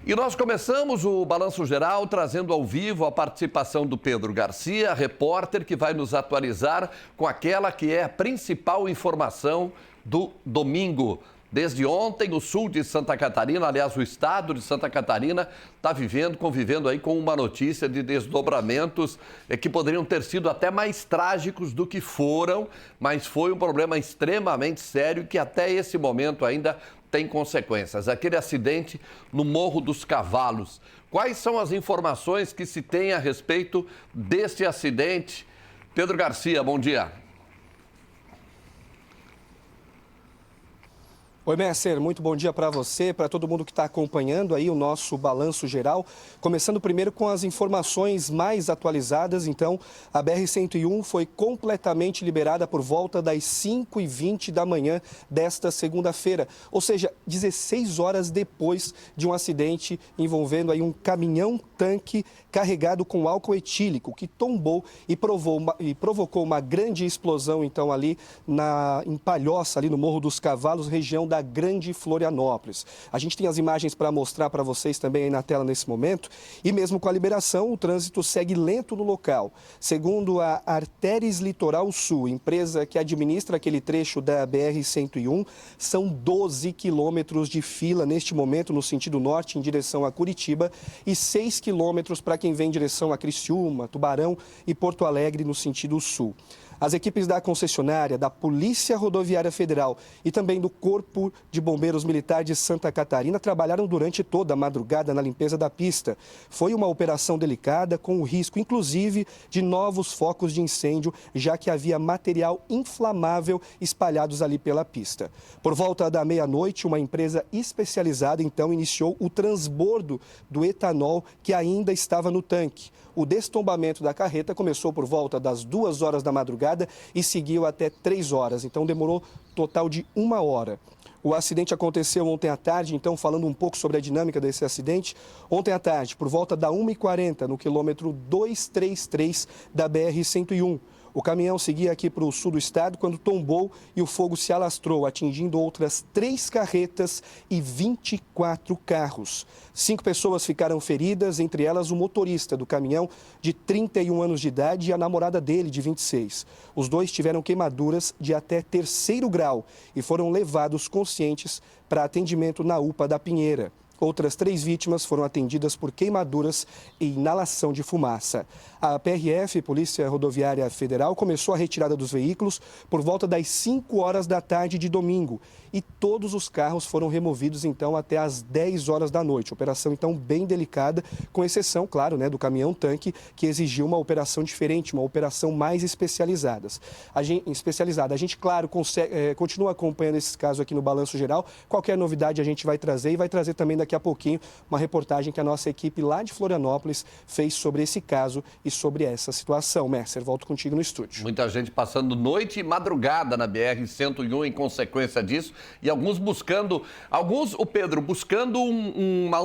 E nós começamos o Balanço Geral trazendo ao vivo a participação do Pedro Garcia, repórter que vai nos atualizar com aquela que é a principal informação do domingo. Desde ontem, o sul de Santa Catarina, aliás, o estado de Santa Catarina, está convivendo aí com uma notícia de desdobramentos que poderiam ter sido até mais trágicos do que foram, mas foi um problema extremamente sério que até esse momento ainda tem consequências. Aquele acidente no Morro dos Cavalos. Quais são as informações que se tem a respeito deste acidente? Pedro Garcia, bom dia. Oi, Messer, muito bom dia para você, para todo mundo que está acompanhando aí o nosso Balanço Geral. Começando primeiro com as informações mais atualizadas. Então, a BR-101 foi completamente liberada por volta das 5h20 da manhã desta segunda-feira. Ou seja, 16 horas depois de um acidente envolvendo aí um caminhão-tanque carregado com álcool etílico que tombou e provocou uma grande explosão, então, ali em Palhoça, ali no Morro dos Cavalos, região da Grande Florianópolis. A gente tem as imagens para mostrar para vocês também aí na tela nesse momento. E mesmo com a liberação, o trânsito segue lento no local. Segundo a Artéries Litoral Sul, empresa que administra aquele trecho da BR-101, são 12 quilômetros de fila neste momento no sentido norte em direção a Curitiba e 6 quilômetros para quem vem em direção a Criciúma, Tubarão e Porto Alegre no sentido sul. As equipes da concessionária, da Polícia Rodoviária Federal e também do Corpo de Bombeiros Militar de Santa Catarina trabalharam durante toda a madrugada na limpeza da pista. Foi uma operação delicada, com o risco, inclusive, de novos focos de incêndio, já que havia material inflamável espalhados ali pela pista. Por volta da meia-noite, uma empresa especializada, então, iniciou o transbordo do etanol que ainda estava no tanque. O destombamento da carreta começou por volta das 2 horas da madrugada e seguiu até 3 horas, então demorou total de 1 hora. O acidente aconteceu ontem à tarde, então falando um pouco sobre a dinâmica desse acidente, ontem à tarde, por volta da 1h40, no quilômetro 233 da BR-101. O caminhão seguia aqui para o sul do estado quando tombou e o fogo se alastrou, atingindo outras 3 carretas e 24 carros. 5 pessoas ficaram feridas, entre elas o motorista do caminhão, de 31 anos de idade, e a namorada dele, de 26. Os dois tiveram queimaduras de até 3º grau e foram levados conscientes para atendimento na UPA da Pinheira. Outras 3 vítimas foram atendidas por queimaduras e inalação de fumaça. A PRF, Polícia Rodoviária Federal, começou a retirada dos veículos por volta das 5 horas da tarde de domingo. E todos os carros foram removidos, então, até às 10 horas da noite. Operação, então, bem delicada, com exceção, claro, do caminhão-tanque, que exigiu uma operação diferente, uma operação mais especializada. A gente, claro, continua acompanhando esses casos aqui no Balanço Geral. Qualquer novidade a gente vai trazer e vai trazer também daqui a pouquinho uma reportagem que a nossa equipe lá de Florianópolis fez sobre esse caso e sobre essa situação. Messer, volto contigo no estúdio. Muita gente passando noite e madrugada na BR-101 em consequência disso e alguns buscando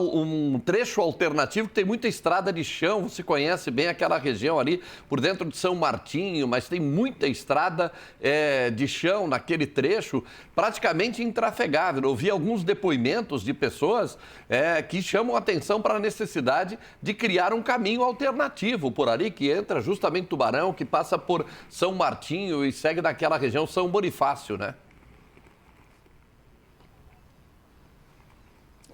um trecho alternativo que tem muita estrada de chão. Você conhece bem aquela região ali por dentro de São Martinho, mas tem muita estrada de chão naquele trecho praticamente intrafegável. Eu vi alguns depoimentos de pessoas que chamam atenção para a necessidade de criar um caminho alternativo por ali, que entra justamente Tubarão, que passa por São Martinho e segue naquela região São Bonifácio, né?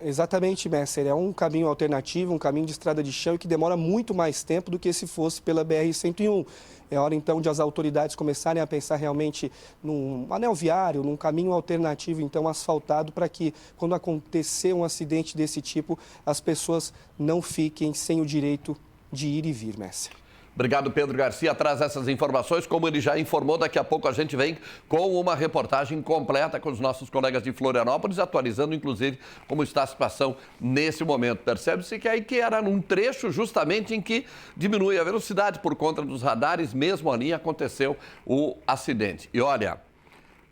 Exatamente, Messer. É um caminho alternativo, um caminho de estrada de chão e que demora muito mais tempo do que se fosse pela BR-101. É hora, então, de as autoridades começarem a pensar realmente num anel viário, num caminho alternativo, então, asfaltado, para que, quando acontecer um acidente desse tipo, as pessoas não fiquem sem o direito de ir e vir, Messer. Obrigado, Pedro Garcia. Traz essas informações. Como ele já informou, daqui a pouco a gente vem com uma reportagem completa com os nossos colegas de Florianópolis, atualizando, inclusive, como está a situação nesse momento. Percebe-se que aí que era num trecho justamente em que diminui a velocidade por conta dos radares, mesmo ali aconteceu o acidente. E olha,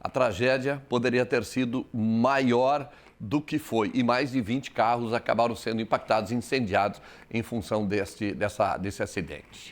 a tragédia poderia ter sido maior do que foi. E mais de 20 carros acabaram sendo impactados, incendiados em função desse acidente.